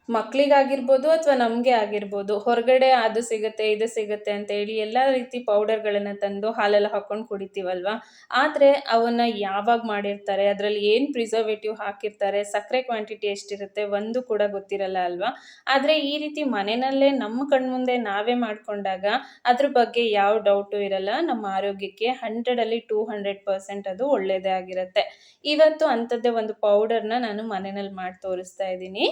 ಮಕ್ಕಳಿಗಾಗಿರ್ಬೋದು ಅಥವಾ ನಮಗೆ ಆಗಿರ್ಬೋದು, ಹೊರಗಡೆ ಅದು ಸಿಗುತ್ತೆ ಇದು ಸಿಗುತ್ತೆ ಅಂತ ಹೇಳಿ ಎಲ್ಲ ರೀತಿ ಪೌಡರ್ಗಳನ್ನು ತಂದು ಹಾಲೆಲ್ಲ ಹಾಕ್ಕೊಂಡು ಕುಡಿತೀವಲ್ವಾ. ಆದರೆ ಅವನ್ನ ಯಾವಾಗ ಮಾಡಿರ್ತಾರೆ, ಅದರಲ್ಲಿ ಏನು ಪ್ರಿಸರ್ವೇಟಿವ್ ಹಾಕಿರ್ತಾರೆ, ಸಕ್ಕರೆ ಕ್ವಾಂಟಿಟಿ ಎಷ್ಟಿರುತ್ತೆ ಒಂದು ಕೂಡ ಗೊತ್ತಿರಲ್ಲ ಅಲ್ವಾ. ಆದರೆ ಈ ರೀತಿ ಮನೆಯಲ್ಲೇ ನಮ್ಮ ಕಣ್ಮುಂದೆ ನಾವೇ ಮಾಡಿಕೊಂಡಾಗ ಅದ್ರ ಬಗ್ಗೆ ಯಾವ ಡೌಟು ಇರಲ್ಲ. ನಮ್ಮ ಆರೋಗ್ಯಕ್ಕೆ 100ಅಲ್ಲಿ 200% ಅದು ಒಳ್ಳೆಯದೇ ಆಗಿರುತ್ತೆ. ಇವತ್ತು ಅಂಥದ್ದೇ ಒಂದು ಪೌಡರ್ನ ನಾನು ಮನೆಯಲ್ಲಿ ಮಾಡಿ ತೋರಿಸ್ತಾ ಇದ್ದೀನಿ.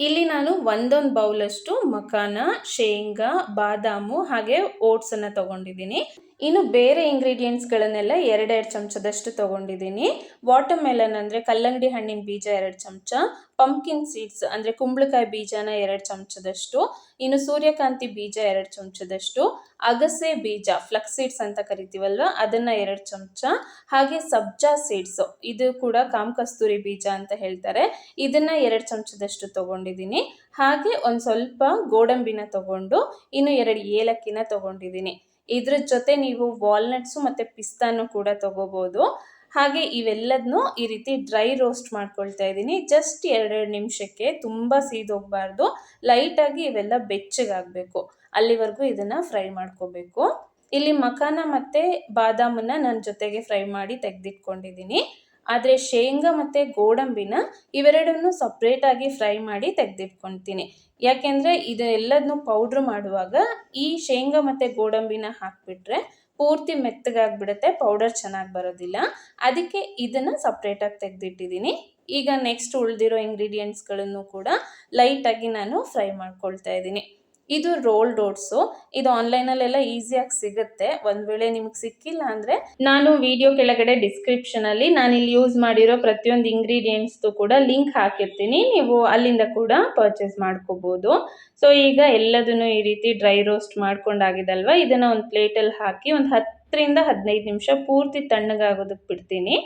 ಇಲ್ಲಿ ನಾನು ಒಂದೊಂದು ಬೌಲಷ್ಟು ಮಖಾನ, ಶೇಂಗಾ, ಬಾದಾಮು ಹಾಗೆ ಓಟ್ಸನ್ನು ತೊಗೊಂಡಿದ್ದೀನಿ. ಇನ್ನು ಬೇರೆ ಇಂಗ್ರೀಡಿಯೆಂಟ್ಸ್ಗಳನ್ನೆಲ್ಲ 2 ಚಮಚದಷ್ಟು ತೊಗೊಂಡಿದ್ದೀನಿ. ವಾಟರ್ ಮೆಲನ್ ಅಂದರೆ ಕಲ್ಲಂಗಡಿ ಹಣ್ಣಿನ ಬೀಜ 2 ಚಮಚ, ಪಂಪ್ಕಿನ್ ಸೀಡ್ಸ್ ಅಂದರೆ ಕುಂಬಳಕಾಯಿ ಬೀಜನ 2 ಚಮಚದಷ್ಟು, ಇನ್ನು ಸೂರ್ಯಕಾಂತಿ ಬೀಜ 2 ಚಮಚದಷ್ಟು, ಅಗಸೆ ಬೀಜ ಫ್ಲಕ್ಸ್ ಸೀಡ್ಸ್ ಅಂತ ಕರಿತೀವಲ್ವ ಅದನ್ನು 2 ಚಮಚ, ಹಾಗೆ ಸಬ್ಜಾ ಸೀಡ್ಸ್ ಇದು ಕೂಡ ಕಾಮಕಸ್ತೂರಿ ಬೀಜ ಅಂತ ಹೇಳ್ತಾರೆ, ಇದನ್ನು 2 ಚಮಚದಷ್ಟು ತೊಗೊಂಡಿದ್ದೀನಿ. ಹಾಗೆ ಒಂದು ಸ್ವಲ್ಪ ಗೋಡಂಬಿನ ತೊಗೊಂಡು ಇನ್ನು 2 ಏಲಕ್ಕಿನ ತೊಗೊಂಡಿದ್ದೀನಿ. ಇದ್ರ ಜೊತೆ ನೀವು ವಾಲ್ನಟ್ಸು ಮತ್ತು ಪಿಸ್ತಾನು ಕೂಡ ತೊಗೋಬೋದು. ಹಾಗೆ ಇವೆಲ್ಲದನ್ನೂ ಈ ರೀತಿ ಡ್ರೈ ರೋಸ್ಟ್ ಮಾಡ್ಕೊಳ್ತಾ ಇದ್ದೀನಿ. ಜಸ್ಟ್ 2 ನಿಮಿಷಕ್ಕೆ, ತುಂಬ ಸೀದೋಗಬಾರ್ದು, ಲೈಟಾಗಿ ಇವೆಲ್ಲ ಬೆಚ್ಚಗಾಗಬೇಕು, ಅಲ್ಲಿವರೆಗೂ ಇದನ್ನು ಫ್ರೈ ಮಾಡ್ಕೋಬೇಕು. ಇಲ್ಲಿ ಮಖಾನ ಮತ್ತು ಬಾದಾಮನ್ನು ನಾನು ಜೊತೆಗೆ ಫ್ರೈ ಮಾಡಿ ತೆಗೆದಿಟ್ಕೊಂಡಿದ್ದೀನಿ. ಆದರೆ ಶೇಂಗಾ ಮತ್ತು ಗೋಡಂಬಿನ ಇವೆರಡನ್ನು ಸಪ್ರೇಟಾಗಿ ಫ್ರೈ ಮಾಡಿ ತೆಗೆದಿಟ್ಕೊಳ್ತೀನಿ. ಯಾಕೆಂದರೆ ಇದೆಲ್ಲದನ್ನೂ ಪೌಡ್ರ್ ಮಾಡುವಾಗ ಈ ಶೇಂಗಾ ಮತ್ತು ಗೋಡಂಬಿನ ಹಾಕಿಬಿಟ್ರೆ ಪೂರ್ತಿ ಮೆತ್ತಗಾಗ್ಬಿಡುತ್ತೆ, ಪೌಡರ್ ಚೆನ್ನಾಗಿ ಬರೋದಿಲ್ಲ. ಅದಕ್ಕೆ ಇದನ್ನು ಸಪ್ರೇಟಾಗಿ ತೆಗೆದಿಟ್ಟಿದ್ದೀನಿ. ಈಗ ನೆಕ್ಸ್ಟ್ ಉಳಿದಿರೋ ಇಂಗ್ರೀಡಿಯೆಂಟ್ಸ್ಗಳನ್ನು ಕೂಡ ಲೈಟಾಗಿ ನಾನು ಫ್ರೈ ಮಾಡ್ಕೊಳ್ತಾ ಇದ್ದೀನಿ. ಇದು ರೋಲ್ಡ್ ಓಟ್ಸು. ಇದು ಆನ್ಲೈನಲ್ಲೆಲ್ಲ ಈಸಿಯಾಗಿ ಸಿಗುತ್ತೆ. ಒಂದು ವೇಳೆ ನಿಮ್ಗೆ ಸಿಕ್ಕಿಲ್ಲ ಅಂದರೆ ನಾನು ವಿಡಿಯೋ ಕೆಳಗಡೆ ಡಿಸ್ಕ್ರಿಪ್ಷನಲ್ಲಿ ನಾನಿಲ್ಲಿ ಯೂಸ್ ಮಾಡಿರೋ ಪ್ರತಿಯೊಂದು ಇಂಗ್ರೀಡಿಯೆಂಟ್ಸ್ದು ಕೂಡ ಲಿಂಕ್ ಹಾಕಿರ್ತೀನಿ, ನೀವು ಅಲ್ಲಿಂದ ಕೂಡ ಪರ್ಚೇಸ್ ಮಾಡ್ಕೋಬೋದು. ಸೊ ಈಗ ಎಲ್ಲದನ್ನು ಈ ರೀತಿ ಡ್ರೈ ರೋಸ್ಟ್ ಮಾಡ್ಕೊಂಡಾಗಿದಲ್ವ, ಇದನ್ನು ಒಂದು ಪ್ಲೇಟಲ್ಲಿ ಹಾಕಿ ಒಂದು 10ರಿಂದ 15 ನಿಮಿಷ ಪೂರ್ತಿ ತಣ್ಣಗಾಗೋದಕ್ಕೆ ಬಿಡ್ತೀನಿ.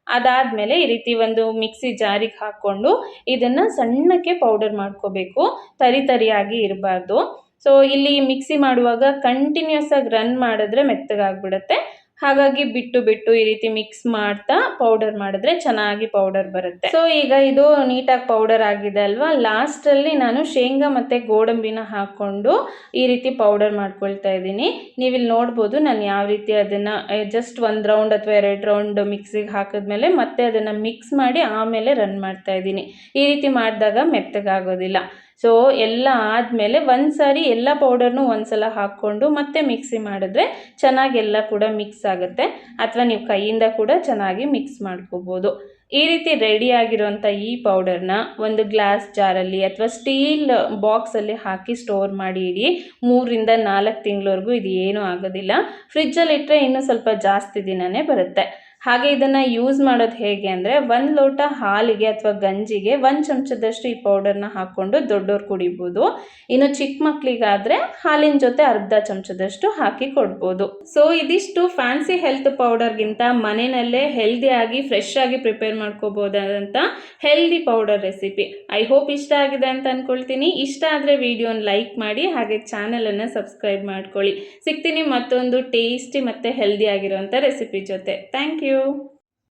ಅದಾದಮೇಲೆ ಈ ರೀತಿ ಒಂದು ಮಿಕ್ಸಿ ಜಾರಿಗೆ ಹಾಕ್ಕೊಂಡು ಇದನ್ನು ಸಣ್ಣಕ್ಕೆ ಪೌಡರ್ ಮಾಡ್ಕೋಬೇಕು, ತರಿಯಾಗಿ ಇರಬಾರ್ದು. ಸೊ ಇಲ್ಲಿ ಮಿಕ್ಸಿ ಮಾಡುವಾಗ ಕಂಟಿನ್ಯೂಸ್ ಆಗಿ ರನ್ ಮಾಡಿದ್ರೆ ಮೆತ್ತಗಾಗ್ಬಿಡುತ್ತೆ. ಹಾಗಾಗಿ ಬಿಟ್ಟು ಬಿಟ್ಟು ಈ ರೀತಿ ಮಿಕ್ಸ್ ಮಾಡ್ತಾ ಪೌಡರ್ ಮಾಡಿದ್ರೆ ಚೆನ್ನಾಗಿ ಪೌಡರ್ ಬರುತ್ತೆ. ಸೊ ಈಗ ಇದು ನೀಟಾಗಿ ಪೌಡರ್ ಆಗಿದೆ ಅಲ್ವಾ, ಲಾಸ್ಟಲ್ಲಿ ನಾನು ಶೇಂಗಾ ಮತ್ತು ಗೋಡಂಬಿನ ಹಾಕ್ಕೊಂಡು ಈ ರೀತಿ ಪೌಡರ್ ಮಾಡ್ಕೊಳ್ತಾ ಇದ್ದೀನಿ. ನೀವಿಲ್ಲಿ ನೋಡ್ಬೋದು ನಾನು ಯಾವ ರೀತಿ ಅದನ್ನು ಜಸ್ಟ್ 1 ರೌಂಡ್ ಅಥವಾ 2 ರೌಂಡ್ ಮಿಕ್ಸಿಗೆ ಹಾಕಿದ್ಮೇಲೆ ಮತ್ತೆ ಅದನ್ನು ಮಿಕ್ಸ್ ಮಾಡಿ ಆಮೇಲೆ ರನ್ ಮಾಡ್ತಾ ಇದ್ದೀನಿ. ಈ ರೀತಿ ಮಾಡಿದಾಗ ಮೆತ್ತಗಾಗೋದಿಲ್ಲ. ಸೊ ಎಲ್ಲ ಆದಮೇಲೆ ಒಂದು ಸಾರಿ ಎಲ್ಲ ಪೌಡರ್ನು ಒಂದು ಸಲ ಹಾಕ್ಕೊಂಡು ಮತ್ತೆ ಮಿಕ್ಸಿ ಮಾಡಿದ್ರೆ ಚೆನ್ನಾಗಿ ಎಲ್ಲ ಕೂಡ ಮಿಕ್ಸ್ ಆಗುತ್ತೆ. ಅಥವಾ ನೀವು ಕೈಯಿಂದ ಕೂಡ ಚೆನ್ನಾಗಿ ಮಿಕ್ಸ್ ಮಾಡ್ಕೋಬೋದು. ಈ ರೀತಿ ರೆಡಿ ಆಗಿರೋಂಥ ಈ ಪೌಡರ್ನ ಒಂದು ಗ್ಲಾಸ್ ಜಾರಲ್ಲಿ ಅಥವಾ ಸ್ಟೀಲ್ ಬಾಕ್ಸಲ್ಲಿ ಹಾಕಿ ಸ್ಟೋರ್ ಮಾಡಿ ಇಡಿ. 3ರಿಂದ 4 ತಿಂಗಳವರೆಗೂ ಇದು ಏನೂ ಆಗೋದಿಲ್ಲ. ಫ್ರಿಜ್ಜಲ್ಲಿ ಇಟ್ಟರೆ ಇನ್ನೂ ಸ್ವಲ್ಪ ಜಾಸ್ತಿ ದಿನವೇ ಬರುತ್ತೆ. ಹಾಗೆ ಇದನ್ನು ಯೂಸ್ ಮಾಡೋದು ಹೇಗೆ ಅಂದರೆ 1 ಲೋಟ ಹಾಲಿಗೆ ಅಥವಾ ಗಂಜಿಗೆ 1 ಚಮಚದಷ್ಟು ಈ ಪೌಡರ್ನ ಹಾಕ್ಕೊಂಡು ದೊಡ್ಡವ್ರು ಕುಡಿಬೋದು. ಇನ್ನು ಚಿಕ್ಕ ಮಕ್ಕಳಿಗಾದರೆ ಹಾಲಿನ ಜೊತೆ ಅರ್ಧ ಚಮಚದಷ್ಟು ಹಾಕಿ ಕೊಡ್ಬೋದು. ಸೊ ಇದಿಷ್ಟು ಫ್ಯಾನ್ಸಿ ಹೆಲ್ತ್ ಪೌಡರ್ಗಿಂತ ಮನೆಯಲ್ಲೇ ಹೆಲ್ದಿಯಾಗಿ ಫ್ರೆಶ್ ಆಗಿ ಪ್ರಿಪೇರ್ ಮಾಡ್ಕೋಬೋದಂತ healthy powder recipe. I hope ಇಷ್ಟ ಆಗಿದೆ ಅಂತ ಅಂದ್ಕೊಳ್ತೀನಿ. ಇಷ್ಟ ಆದರೆ ವಿಡಿಯೋನ ಲೈಕ್ ಮಾಡಿ, ಹಾಗೆ ಚಾನಲನ್ನು ಸಬ್ಸ್ಕ್ರೈಬ್ ಮಾಡ್ಕೊಳ್ಳಿ. ಸಿಗ್ತೀನಿ ಮತ್ತೊಂದು ಟೇಸ್ಟಿ ಮತ್ತು ಹೆಲ್ದಿ ಆಗಿರೋಂಥ ರೆಸಿಪಿ ಜೊತೆ. Thank you.